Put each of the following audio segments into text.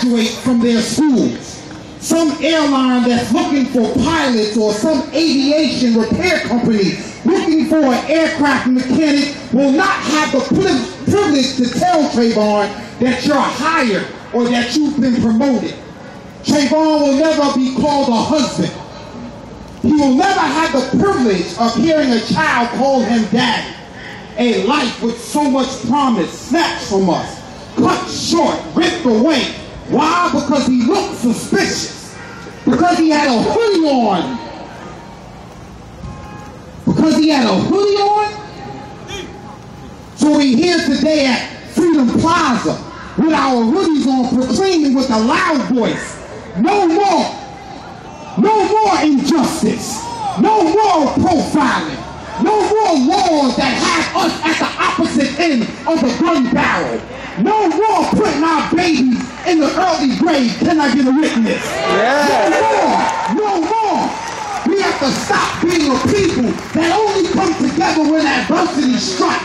graduate from their schools. Some airline that's looking for pilots, or some aviation repair company looking for an aircraft mechanic will not have the privilege to tell Trayvon that you're hired or that you've been promoted. Trayvon will never be called a husband. He will never have the privilege of hearing a child call him daddy. A life with so much promise snatched from us, cut short, ripped away. Why? Because he looked suspicious. Because he had a hoodie on. Because he had a hoodie on? So we're here today at Freedom Plaza with our hoodies on, proclaiming with a loud voice, no more. No more injustice. No more profiling. No more laws that have us at the opposite end of the gun barrel. No more putting our babies in the early grave. Can I get a witness? Yeah. No more. We have to stop being a people that only come together when adversity strikes.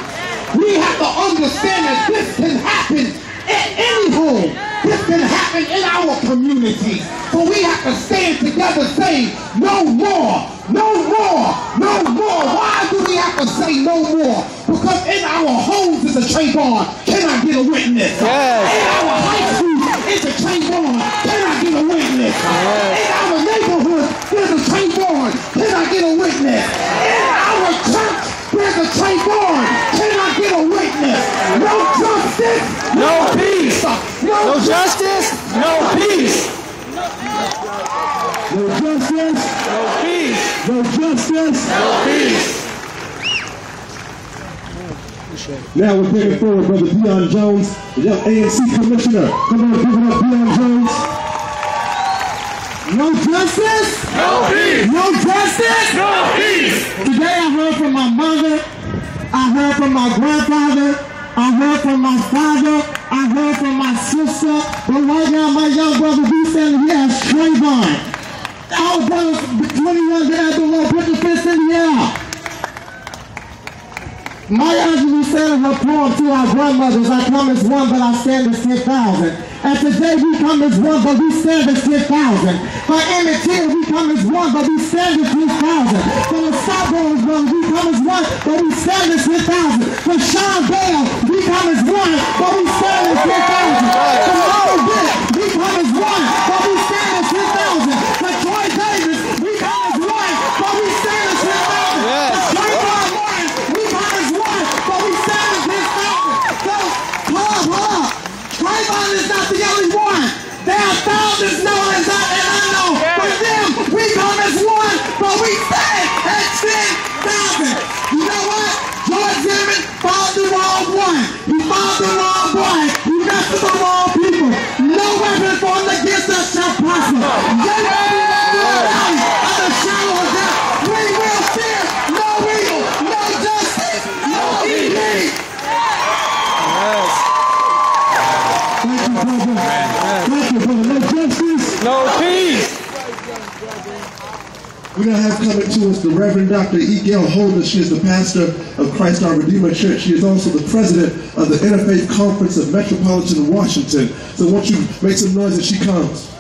We have to understand that this can happen at any home. This can happen in our community. So we have to stand together saying, no more, no more, no more. Why do we have to say no more? Because in our homes is a Trayvon. Can I get a witness? Yes. In our high school is a Trayvon. Can I get a witness? Yes. In our neighborhood there's a Trayvon. Can I get a witness? In our church there's a Trayvon. Can I get a witness? No justice, no peace. No justice, no peace. No justice, no peace. No justice, no peace. Now we're bringing forward Brother Dion Jones, the young ANC Commissioner. Come on, give it up, Dion Jones. No justice, no peace. No justice, no peace. Today I heard from my mother, I heard from my grandfather, I heard from my father, I heard from my sister, but right now my young brother, we standing here as Trayvon. Our brothers, 21 that I belong, put the fist in the air. Maya Angelou said in her poem to our grandmothers, I come as one, but I stand as 10,000. And today we come as one, but we stand as 10,000. For Emmett Till, we come as one, but we stand as 10,000. For the Southborough's brothers, we come as one, but we stand as 10,000. For Sean Bell, we come as one, but we stand as 10,000. For Marlon Dick, we come as one, but we stand as 10,000. For Troy Davis, we come as one, but we stand as 10,000. Yes. For Trayvon Martin, we come as one, but we stand as 10,000. So, hold up. Trayvon is not the only one. There are thousands known as unknown. For them, we come as one, but we stand at 10,000. You know what? George Zimmerman fought the wrong one. He fought the wrong boy. He messed with the wrong people. No weapon formed against us shall prosper. Yet every life of the shadow of death, we will fear no evil, no justice, no peace. Yes. Thank you, brother. Thank you, brother. No justice, no peace. We're going to have coming to us the Reverend Dr. E. Gail Holder. She is the pastor of Christ Our Redeemer Church. She is also the president of the Interfaith Conference of Metropolitan Washington. So won't you make some noise as she comes?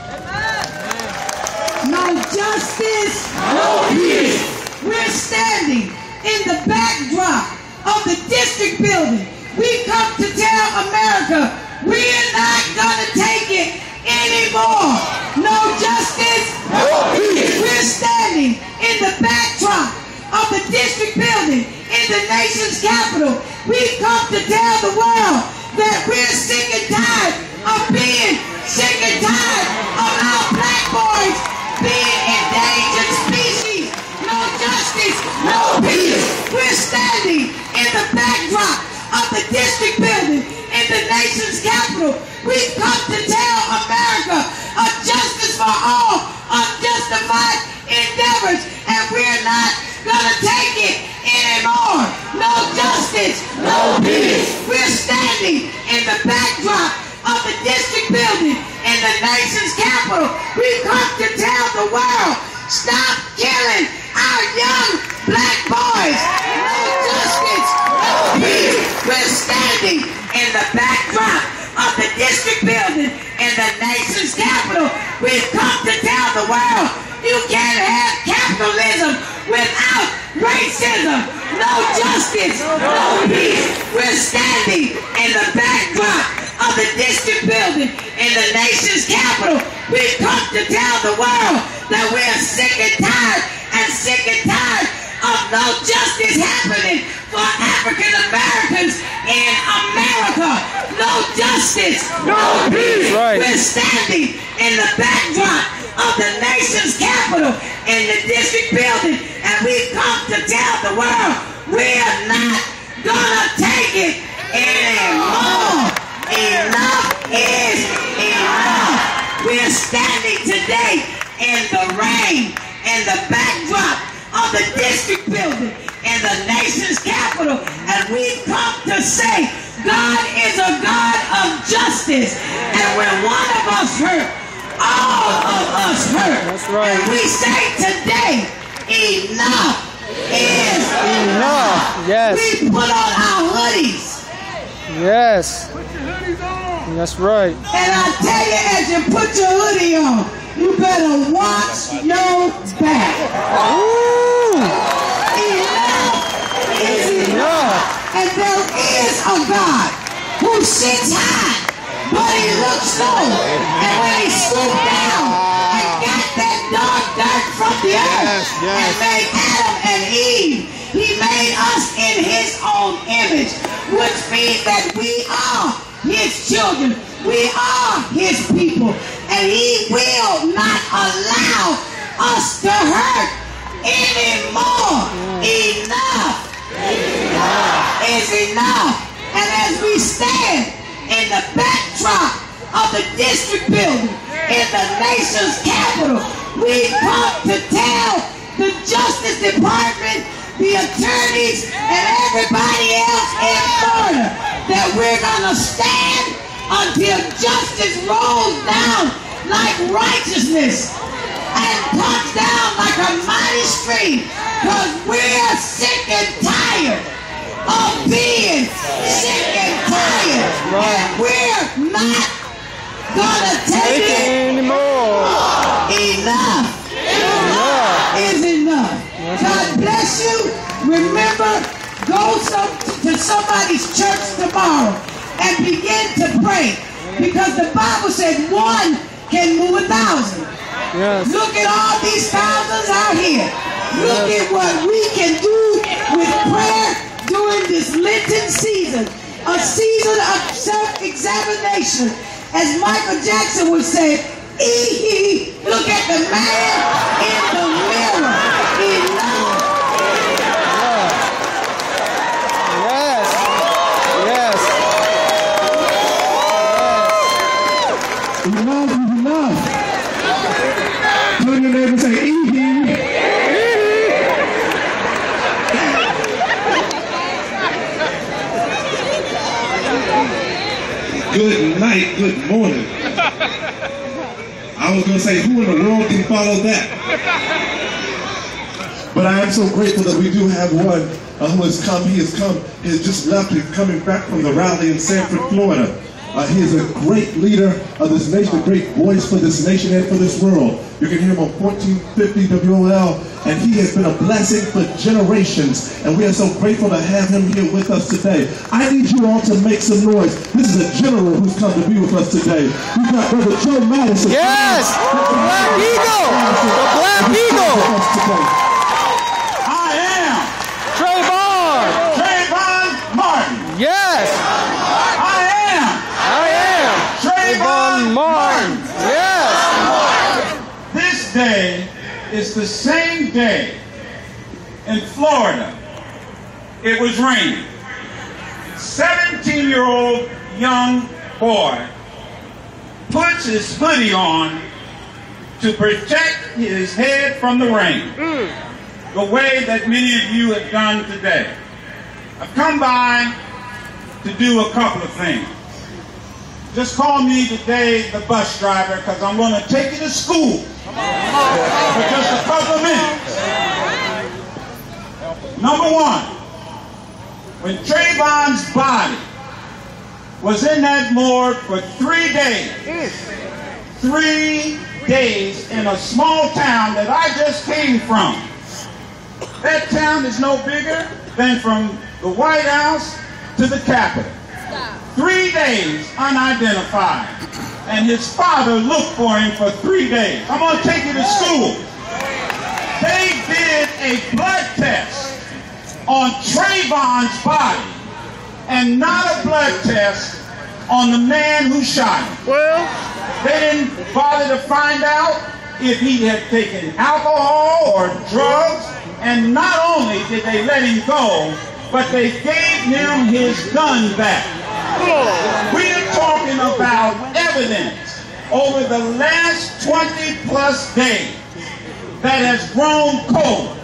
No justice, no peace. We're standing in the backdrop of the district building. We come to tell America we're not going to take it anymore. No justice, no peace. We're standing in the backdrop of the district building in the nation's capital. We've come to tell the world that we're sick and tired of being sick and tired of our black boys being endangered species. No justice, no peace. We're standing in the backdrop of the district building in the nation's capital. We've come to tell America a justice for all, unjustified endeavors, and we're not gonna take it anymore. No justice, no peace. We're standing in the backdrop of the district building in the nation's capital. We've come to tell the world, stop killing our young black boys. No justice, no peace. We're standing in the backdrop of the district building in the nation's We've come to tell the world you can't have capitalism without racism. No justice, no peace. We're standing in the backdrop of the district building in the nation's capital. We've come to tell the world that we're sick and tired of no justice happening for African Americans in America. No justice, no peace. Right. We're standing in the backdrop of the nation's capital in the district building, and we've come to tell the world we're not gonna take it anymore. Enough is enough. We're standing today in the rain, in the backdrop of the district building in the nation's capital, and we've come to say God is a God of justice, and when one of us hurt, all of us hurt. That's right. And we say today, enough is enough. Yes. We put on our hoodies. Yes. That's right. And I tell you, as you put your hoodie on, you better watch your back. Ooh. Enough is enough. And there is a God who sits high, but he looks low. And when he swooped down and got that dark dirt from the earth and made Adam and Eve, he made us in his own image, which means that we are his children. We are his people. And he will not allow us to hurt anymore. Enough is enough. And as we stand in the backdrop of the district building in the nation's capital, we come to tell the Justice Department, the attorneys, and everybody else in Florida that we're gonna stand until justice rolls down like righteousness and comes down like a mighty stream, because we're sick and tired of being sick and tired, and we're not gonna take it anymore. Enough is enough. God bless you. Remember, go to somebody's church tomorrow and begin to pray, because the Bible said one can move 1,000. Yes. Look at all these thousands out here. Look at what we can do with prayer during this Lenten season, a season of self-examination. As Michael Jackson would say, look at the man in the mirror. Enough. Yes. Yes. Enough is enough. Turn your neighbor and say, Good night, good morning. I was going to say, who in the world can follow that? But I am so grateful that we do have one who has come. He has just left. He's coming back from the rally in Sanford, Florida. He is a great leader of this nation, a great voice for this nation and for this world. You can hear him on 1450 WOL, and he has been a blessing for generations, and we are so grateful to have him here with us today. I need you all to make some noise. This is a general who's come to be with us today. We've got Brother Joe Madison. Yes! The Black Eagle! The Black Eagle! I am Trayvon! Trayvon Martin. Yes! I am Trayvon Martin! Yes! This day is the same day in Florida. It was raining. 17-year-old young boy puts his hoodie on to protect his head from the rain, the way that many of you have done today. I've come by to do a couple of things. Just call me today the bus driver, because I'm going to take you to school for just a couple of minutes. Number one, when Trayvon's body was in that morgue for 3 days, 3 days in a small town that I just came from. That town is no bigger than from the White House to the Capitol. 3 days unidentified. And his father looked for him for 3 days. I'm going to take you to school. They did a blood test on Trayvon's body and not a blood test on the man who shot him. Well, they didn't bother to find out if he had taken alcohol or drugs, and not only did they let him go, but they gave him his gun back. We are talking about evidence over the last 20 plus days that has grown cold.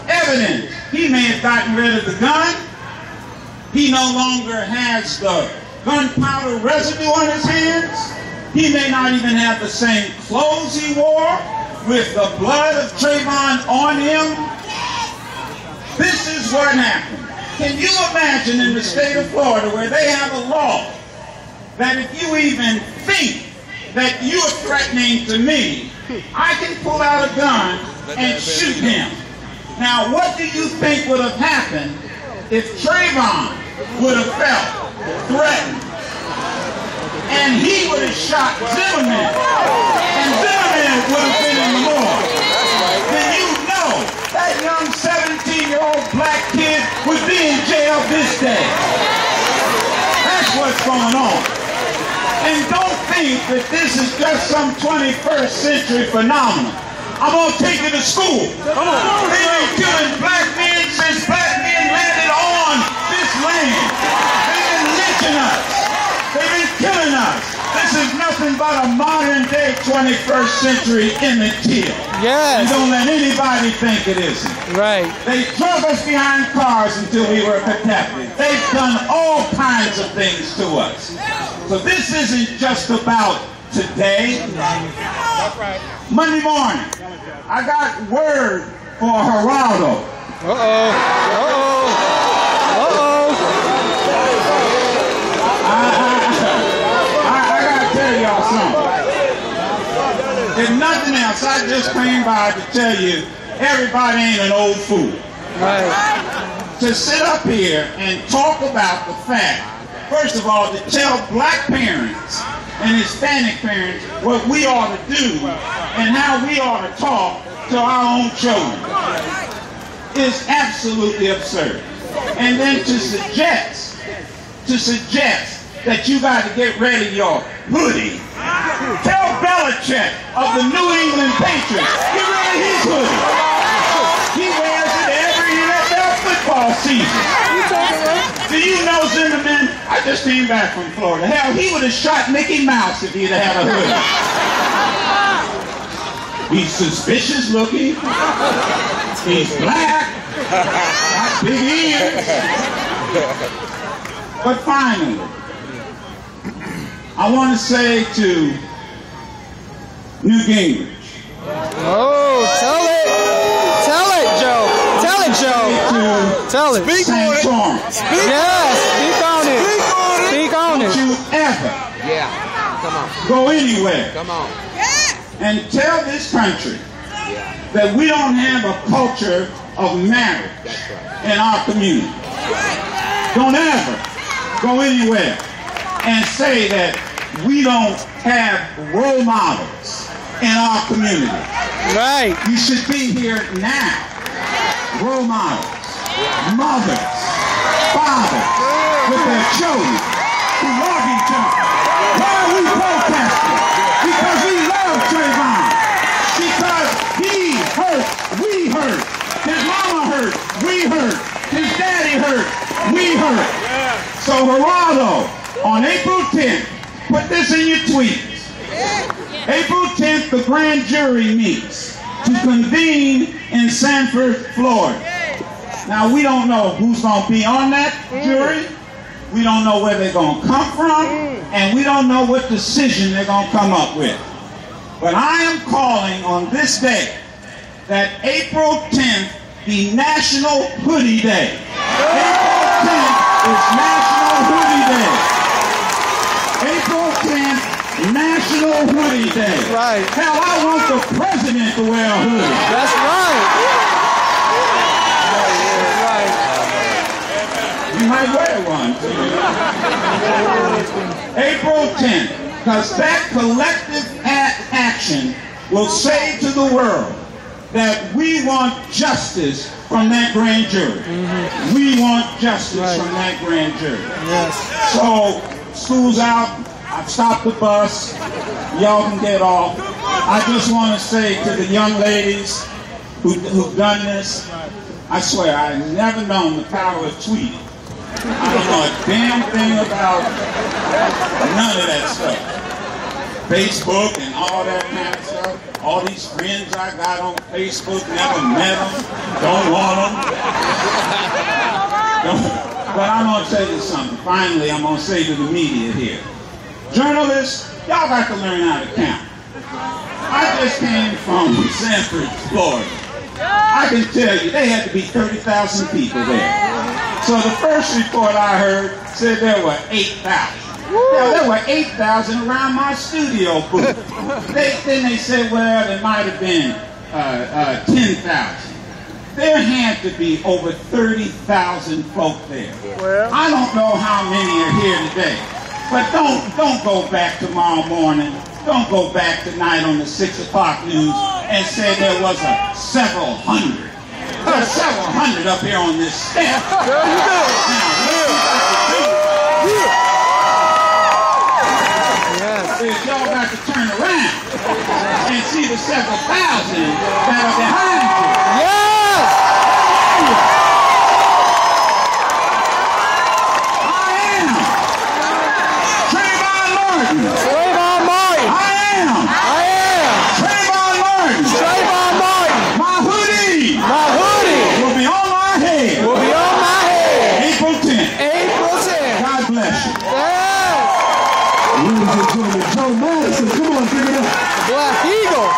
Evidence. He may have gotten rid of the gun. He no longer has the gunpowder residue on his hands. He may not even have the same clothes he wore with the blood of Trayvon on him. This is what happened. Can you imagine in the state of Florida where they have a law that if you even think that you're threatening to me, I can pull out a gun and shoot him? Now, what do you think would have happened if Trayvon would have felt threatened and he would have shot Zimmerman and Zimmerman would have been in the morgue? Then you know that young 17-year-old black kid would be in jail this day. That's what's going on. And don't think that this is just some 21st century phenomenon. I'm going to take you to school. They've been killing black men since black men landed on this land. They've been lynching us. They've been killing us. This is nothing but a modern day 21st century Emmett Till. yes. And don't let anybody think it isn't. Right. They drove us behind cars until we were captive. They've done all kinds of things to us. So this isn't just about today. Monday morning, I got word for Geraldo. I gotta tell y'all something. If nothing else, I just came by to tell you, everybody ain't an old fool. Right. To sit up here and talk about the fact, first of all, to tell black parents and Hispanic parents what we ought to do and how we ought to talk to our own children is absolutely absurd. And then to suggest that you got to get rid of your hoodie. Tell Belichick of the New England Patriots, get rid of his hoodie. He wears it every NFL football season. Do you know Zimmerman? I just came back from Florida. Hell, he would have shot Mickey Mouse if he'd have had a hoodie. He's suspicious looking. He's black. Got big ears. But finally, I want to say to New Gingrich. Oh, tell it, Joe. Tell it, Joe. Tell it. Speak on it. Yes, speak on it. Speak on it. Don't you ever go anywhere and tell this country that we don't have a culture of marriage in our community. Don't ever go anywhere and say that we don't have role models in our community. Right. You should be here now. Role models, mothers, fathers, with their children who love each other. Why are we protesting? Because we love Trayvon. Because he hurt, we hurt. His mama hurt, we hurt. His daddy hurt, we hurt. So Geraldo, on April 10th, put this in your tweets. April 10th, the grand jury meets to convene in Sanford, Florida. Now, we don't know who's going to be on that jury. We don't know where they're going to come from. And we don't know what decision they're going to come up with. But I am calling on this day that April 10th be National Hoodie Day. April 10th is National Hoodie Day. April 10th, National National Hoodie Day. Right. Hell, I want the president to wear a hoodie. That's right. You might wear one. April 10th, because that collective action will say to the world that we want justice from that grand jury. We want justice from that grand jury. Yes. So, school's out. I've stopped the bus. Y'all can get off. I just want to say to the young ladies who've done this, I swear, I've never known the power of tweeting. I don't know a damn thing about none of that stuff. Facebook and all that kind of stuff. All these friends I got on Facebook, never met them, don't want them. But I'm going to tell you something. Finally, I'm going to say to the media here. Journalists, y'all got to learn how to count. I just came from Sanford, Florida. I can tell you, they had to be 30,000 people there. So the first report I heard said there were 8,000. Yeah, there were 8,000 around my studio booth. Then they said, well, there might have been 10,000. There had to be over 30,000 folk there. Well, I don't know how many are here today, but don't go back tomorrow morning. Don't go back tonight on the 6 o'clock news and say there was several hundred. There's several hundred up here on this staff. there you go. Is y'all got to turn around and see the several thousand that are behind you. Yes! I am Trayvon Martin. Trayvon Martin. I am Trayvon Martin. Trayvon Martin. My hoodie will be on my head. April 10th. April 10th. God bless you. Yes. Ladies and gentlemen, Joe Madison, come on, give it up. Black Eagle.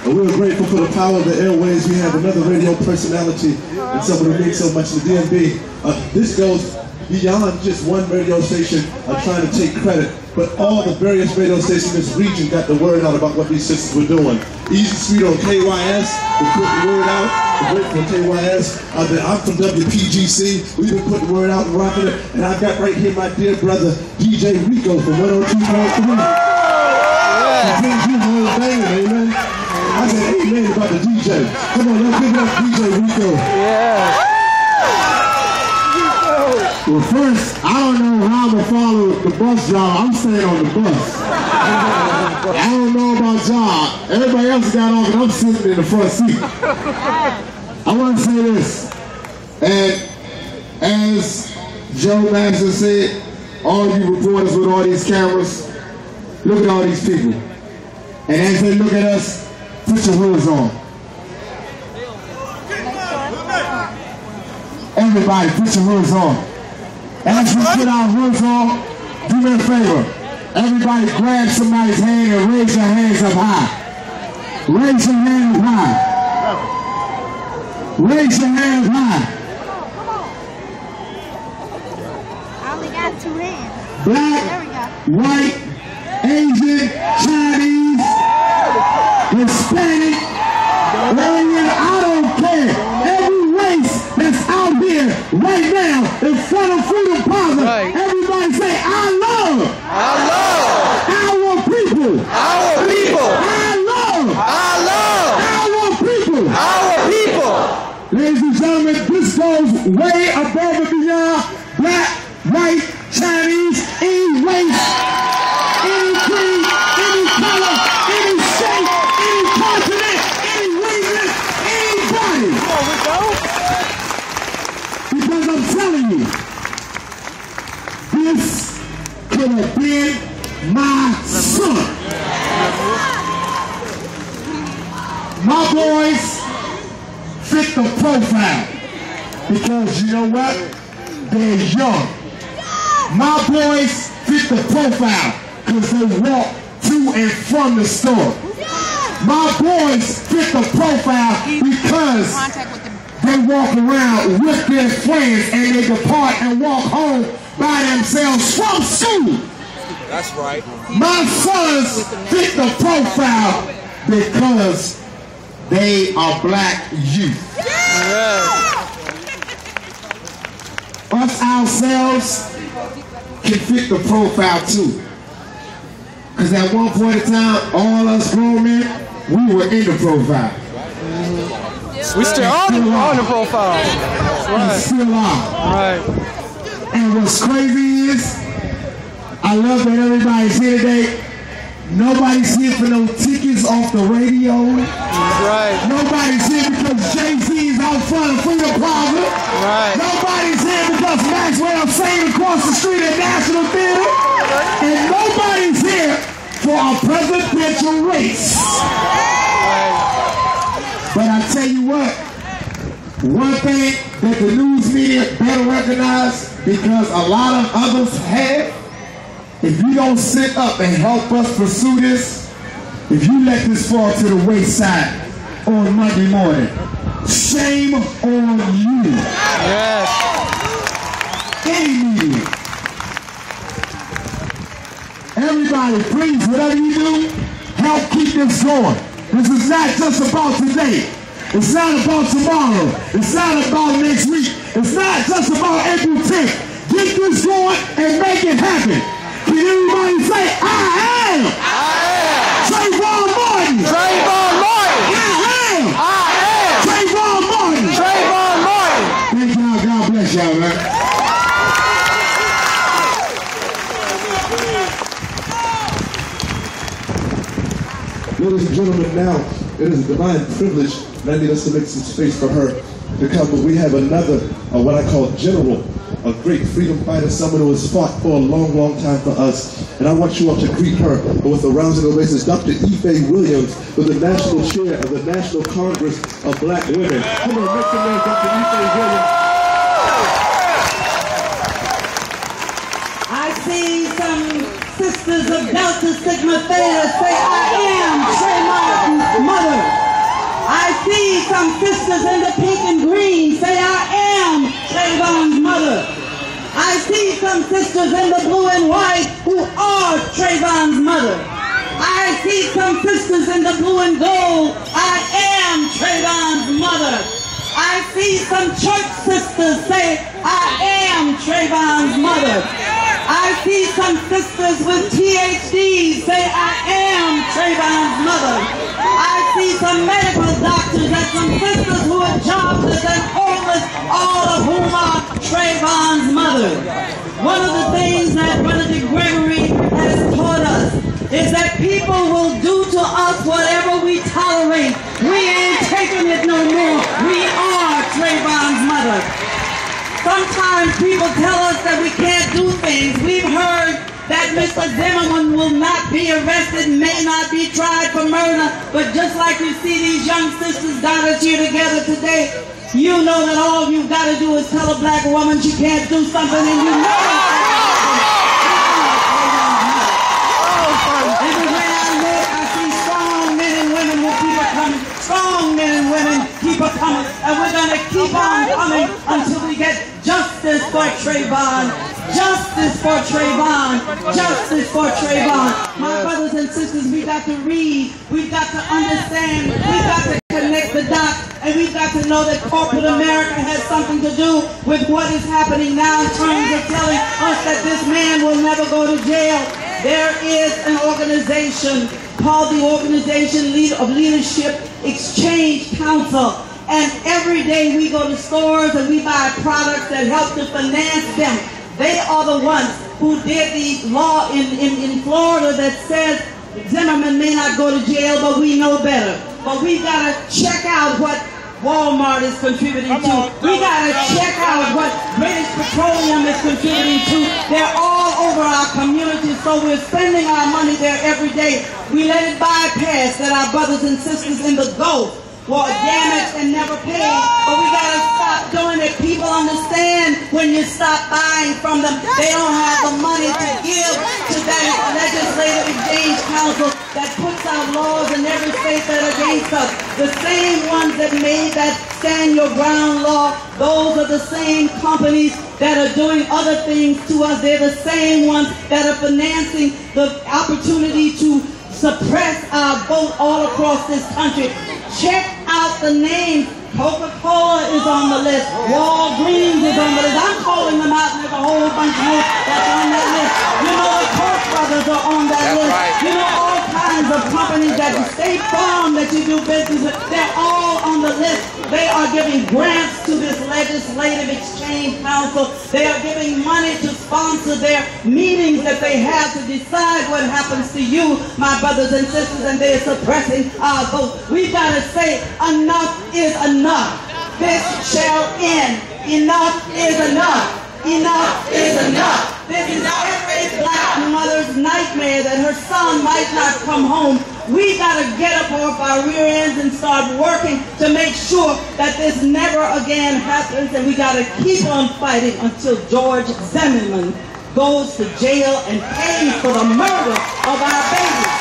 And we're grateful for the power of the airways. We have another radio personality and someone who means so much to the DMV. This goes beyond just one radio station trying to take credit, but all the various radio stations in this region got the word out about what these sisters were doing. Easy Sweet on KYS, we put the word out. We're grateful for KYS. I'm from WPGC. We've been putting the word out and rocking it. And I've got right here my dear brother, DJ Rico from 102.3. Amen. I said amen about the DJ. Come on, let's give it up, DJ Rico. Yeah. Well, first, I don't know how to follow the bus driver. I'm staying on the bus. I don't know about y'all. Everybody else got off and I'm sitting in the front seat. I want to say this. And as Joe Madison said, all you reporters with all these cameras, look at all these people. And as they look at us, put your hoods on. Everybody, put your hoods on. As we put our hoods on, do me a favor. Everybody grab somebody's hand and raise your hands up high. Raise your hand up high. Raise your hand up high. I only got 2 hands. Black, There we go. white, Asian, Chinese, Hispanic, Aryan, I don't care. Every race that's out here right now in front of Freedom Plaza, Right. everybody say, I love I love our people. our people. I love our people. Our people. Ladies and gentlemen, this goes way above and beyond black, white, Chinese, any race, any creed, any color, any shape, any continent, any reason, anybody. There we go. Because I'm telling you, this could have been my son. My boys fit the profile because you know what? They're young. My boys fit the profile because they walk to and from the store. My boys fit the profile because they walk around with their friends and they depart and walk home by themselves from school. That's right. My sons fit the profile because they are black youth. Yes. Us ourselves can fit the profile too. Because at one point in time, all us grown men, we were in the profile. We still on the profile. That's We right. still are. Right. And what's crazy is, I love that everybody's here today. Nobody's here for no tickets off the radio. Right. Nobody's here because Jay-Z is out front of Freedom Plaza. Right. Nobody's here because Maxwell's singing across the street at National Theater. And nobody's here for a presidential race. But I tell you what, one thing that the news media better recognize, because a lot of others have, if you don't sit up and help us pursue this, if you let this fall to the wayside on Monday morning, shame on you. Yes. Any media. Everybody, please, whatever you do, help keep this going. This is not just about today. It's not about tomorrow. It's not about next week. It's not just about April 10th. Get this going and make it happen. Can everybody say, I am? Trayvon Martin. Trayvon Martin. I am. Trayvon Martin. Trayvon Martin. Thank y'all. God bless y'all, man. Ladies and gentlemen, now it is a divine privilege, and I need us to make some space for her to come, but we have another, what I call general, a great freedom fighter, someone who has fought for a long, long time for us. And I want you all to greet her with a round of ovations. Dr. Ife Williams, with the National Chair of the National Congress of Black Women. Come on, make some noise, Dr. Ife Williams. I see some sisters of Delta Sigma Theta say, I am Trayvon's mother. I see some sisters in the pink and green say, I am Trayvon's mother. I see some sisters in the blue and white who are Trayvon's mother. I see some sisters in the blue and gold. I am Trayvon's mother. I see some church sisters say, I am Trayvon's mother. I see some sisters with PhDs say, I am Trayvon's mother. I see some medical doctors and some sisters who are jobless and homeless, all of whom are Trayvon's mother. One of the things that Brother Gregory has taught us is that people will do to us whatever we tolerate. We ain't taking it no more. We are Trayvon's mother. Sometimes people tell us that we can't do things. We've heard that Mr. Zimmerman will not be arrested, may not be tried for murder, but just like you see these young sisters got us here together today, you know that all you've got to do is tell a black woman she can't do something, and you know everywhere I look, I see strong men and women who keep it coming. Strong men and women keep it coming, and we're going to keep on coming until we get justice for Trayvon. Justice for Trayvon. Justice for Trayvon. My brothers and sisters, we got to read. We've got to understand. We've got to connect the dots. And we've got to know that corporate America has something to do with what is happening now in terms of telling us that this man will never go to jail. There is an organization called the Organization of Leadership Exchange Council. And every day we go to stores and we buy products that help to finance them. They are the ones who did the law in Florida that says Zimmerman may not go to jail, but we know better. But we've got to check out what Walmart is contributing to. We got to check out what British Petroleum is contributing to. They're all over our community, so we're spending our money there every day. We let it bypass that our brothers and sisters in the Gulf were damaged and never paid. But we got to stop doing it. People understand when you stop buying from them, they don't have the money to give to that legislative exchange council. Council that puts out laws in every state that are against us. The same ones that made that Stand Your Ground law, those are the same companies that are doing other things to us. They're the same ones that are financing the opportunity to suppress our vote all across this country. Check out the names. Coca-Cola is on the list. Walgreens is on the list. I'm calling them out, and there's a whole bunch more that's on that list. You know, the Koch brothers are on that list. Right. You know, all kinds of companies that State Farm that you do business with, they're all on the list. They are giving grants to this Legislative Exchange Council. They are giving money to sponsor their meetings that they have to decide what happens to you, my brothers and sisters, and they're suppressing our vote. We've got to say enough is enough. This shall end. Enough is enough. Enough is enough. This is every black mother's nightmare that her son might not come home. We got to get up off our rear ends and start working to make sure that this never again happens, and we got to keep on fighting until George Zimmerman goes to jail and pays for the murder of our babies.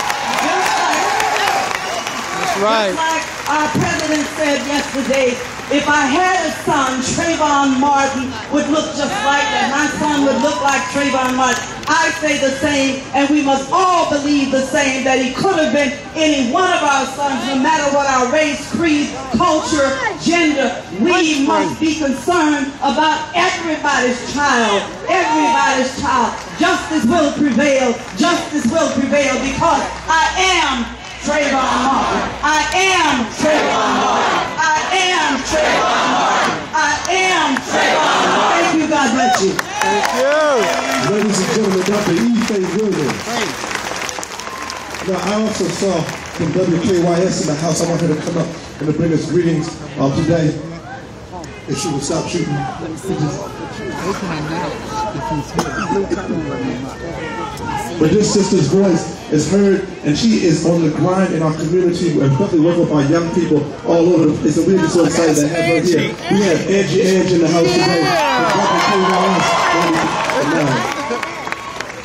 Just like our president said yesterday, if I had a son, Trayvon Martin would look just like that. My son would look like Trayvon Martin. I say the same, and we must all believe the same, that he could have been any one of our sons, no matter what our race, creed, culture, gender. We must be concerned about everybody's child. Everybody's child. Justice will prevail. Justice will prevail, because I am Trayvon Martin. I am Trayvon Martin. I am Trayvon Martin. I am Trayvon Martin. Thank you. God bless you. Thank you. Ladies and gentlemen, Dr. E. Williams. Now, I also saw from WKYS in the house. I want her to come up and to bring us greetings today. If she will stop shooting. But this sister's voice is heard, and she is on the grind in our community, and probably working with our young people all over the place. And we're just so excited to have her here. We have Angie in the house today.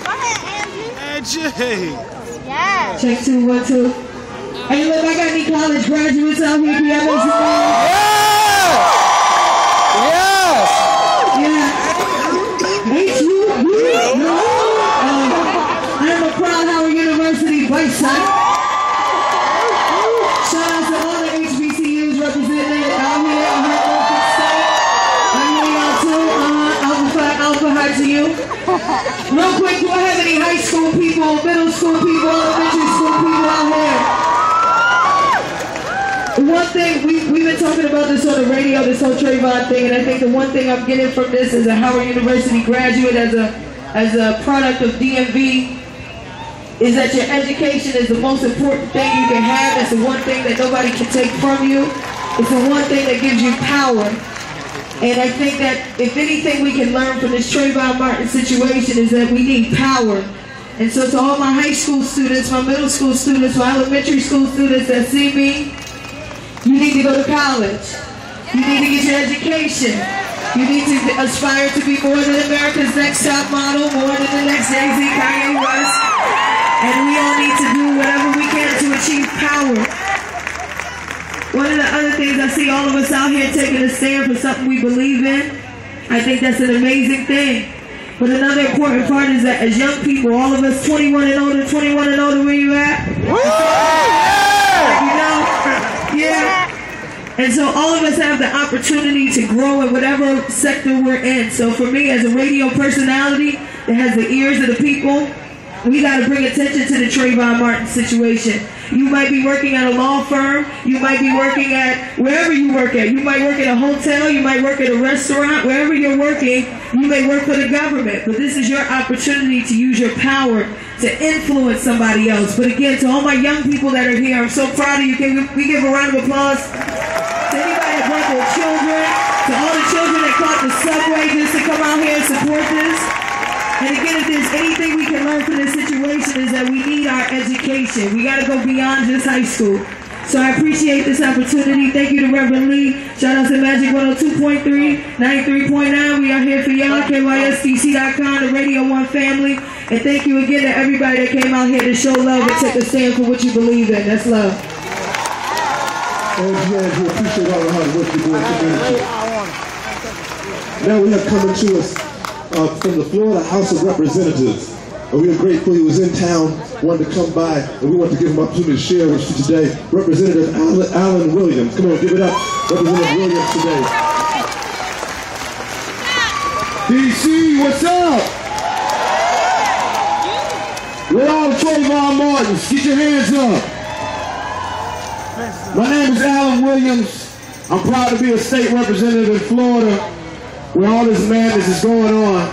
Go ahead, Angie. Yeah. Check 2, 1, 2. Hey, look, I got any college graduates out here. Do you have any? Yes. Yeah. H-U-U? No. I am a proud Howard University vice son. Shout out to all the HBCUs represented out here. I heard Norfolk State. I know y'all too. Alpha High to you. Real quick, do I have any high school people, middle school people, elementary school people out here? One thing, we've been talking about this on the radio, this whole Trayvon thing, and I think the one thing I'm getting from this as a Howard University graduate, as a product of DMV, is that your education is the most important thing you can have. It's the one thing that nobody can take from you. It's the one thing that gives you power. And I think that if anything we can learn from this Trayvon Martin situation is that we need power. And so to all my high school students, my middle school students, my elementary school students that see me, you need to go to college. You need to get your education. You need to aspire to be more than America's Next Top Model, more than the next Jay-Z, Kanye West. And we all need to do whatever we can to achieve power. One of the other things, I see all of us out here taking a stand for something we believe in. I think that's an amazing thing. But another important part is that as young people, all of us 21 and older, where you at? You know? Yeah. And so all of us have the opportunity to grow in whatever sector we're in. So for me, as a radio personality that has the ears of the people, we got to bring attention to the Trayvon Martin situation. You might be working at a law firm. You might be working at wherever you work at. You might work at a hotel. You might work at a restaurant. Wherever you're working, you may work for the government. But this is your opportunity to use your power to influence somebody else. But again, to all my young people that are here, I'm so proud of you. Can we give a round of applause to anybody that brought their children, to all the children that caught the subway just to come out here and support this. And again, if there's anything we can learn from this situation is that we need our education. We got to go beyond just high school. So I appreciate this opportunity. Thank you to Reverend Lee. Shout out to Magic 102.3, 93.9. We are here for y'all. KYSTC.com, the Radio 1 family. And thank you again to everybody that came out here to show love and take a stand for what you believe in. That's love. And yeah, we appreciate all the hard work you do in the community. Now we have coming to us from the Florida House of Representatives. And we are grateful he was in town, wanted to come by, and we want to give him an opportunity to share with you today. Representative Alan Williams. Come on, give it up. Representative Williams today. DC, what's up? Where all the Trayvon Martins? Get your hands up. My name is Alan Williams. I'm proud to be a state representative in Florida where all this madness is going on.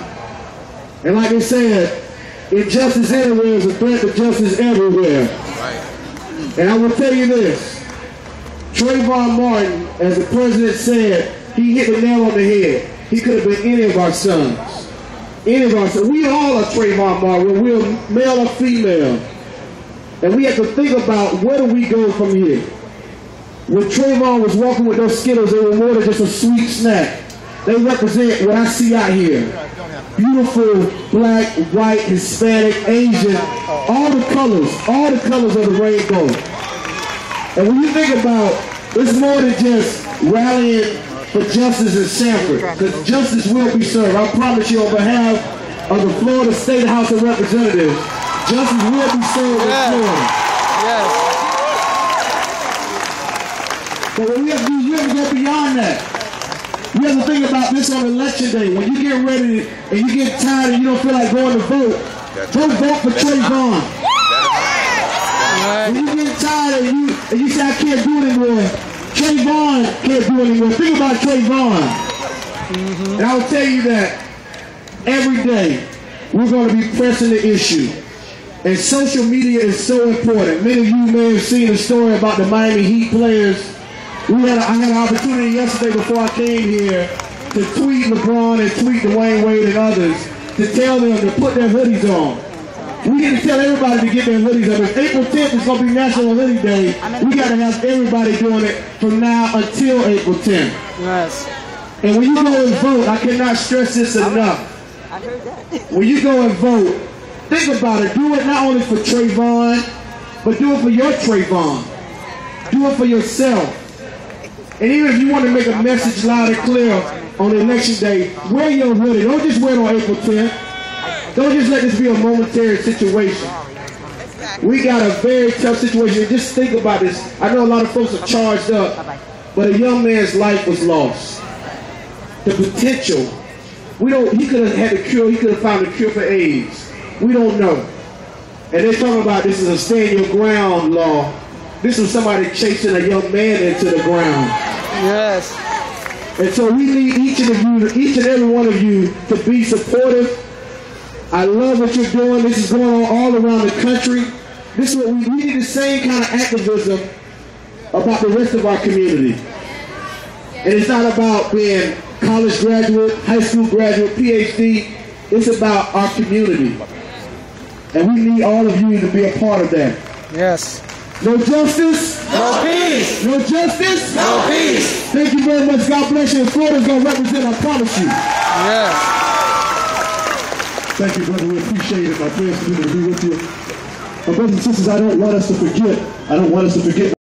And like I said, injustice anywhere is a threat to justice everywhere. And I will tell you this, Trayvon Martin, as the president said, he hit the nail on the head. He could have been any of our sons. Any of our sons. We all are Trayvon Martin. We're male or female. And we have to think about where do we go from here. When Trayvon was walking with those Skittles, they were more than just a sweet snack. They represent what I see out here. Beautiful, black, white, Hispanic, Asian, all the colors of the rainbow. And when you think about, it's more than just rallying for justice in Sanford, because justice will be served. I promise you on behalf of the Florida State House of Representatives, justice will be served in Florida. Yes. But what we have to do is we have to go beyond that. We have to think about this on election day. When you get ready and you get tired and you don't feel like going to vote, don't vote for Trayvon. When you get tired and you say, I can't do it anymore, Trayvon can't do it anymore. Think about Trayvon. And I will tell you that every day we're going to be pressing the issue. And social media is so important. Many of you may have seen a story about the Miami Heat players. I had an opportunity yesterday before I came here to tweet LeBron and tweet Dwayne Wade and others to tell them to put their hoodies on. We need to tell everybody to get their hoodies on. If April 10th is going to be National Hoodie Day, we got to have everybody doing it from now until April 10th. Yes. And when you go and vote, I cannot stress this enough. I heard that. When you go and vote, think about it. Do it not only for Trayvon, but do it for your Trayvon. Do it for yourself. And even if you want to make a message loud and clear on election day, wear your hoodie. Don't just wear it on April 10th. Don't just let this be a momentary situation. We got a very tough situation. Just think about this. I know a lot of folks are charged up, but a young man's life was lost. The potential. He could have had a cure. He could have found a cure for AIDS. We don't know. And they're talking about this is a stand your ground law. This was somebody chasing a young man into the ground. Yes. And so we need each and every one of you to be supportive. I love what you're doing. This is going on all around the country. This is what we need, the same kind of activism about the rest of our community. And it's not about being college graduate, high school graduate, PhD. It's about our community. And we need all of you to be a part of that. Yes. No justice? No peace. No justice? No peace. Thank you very much. God bless you. Florida's going to represent, I promise you. Yes. Thank you, brother. We appreciate it. My prayers for you to be with you. My brothers and sisters, I don't want us to forget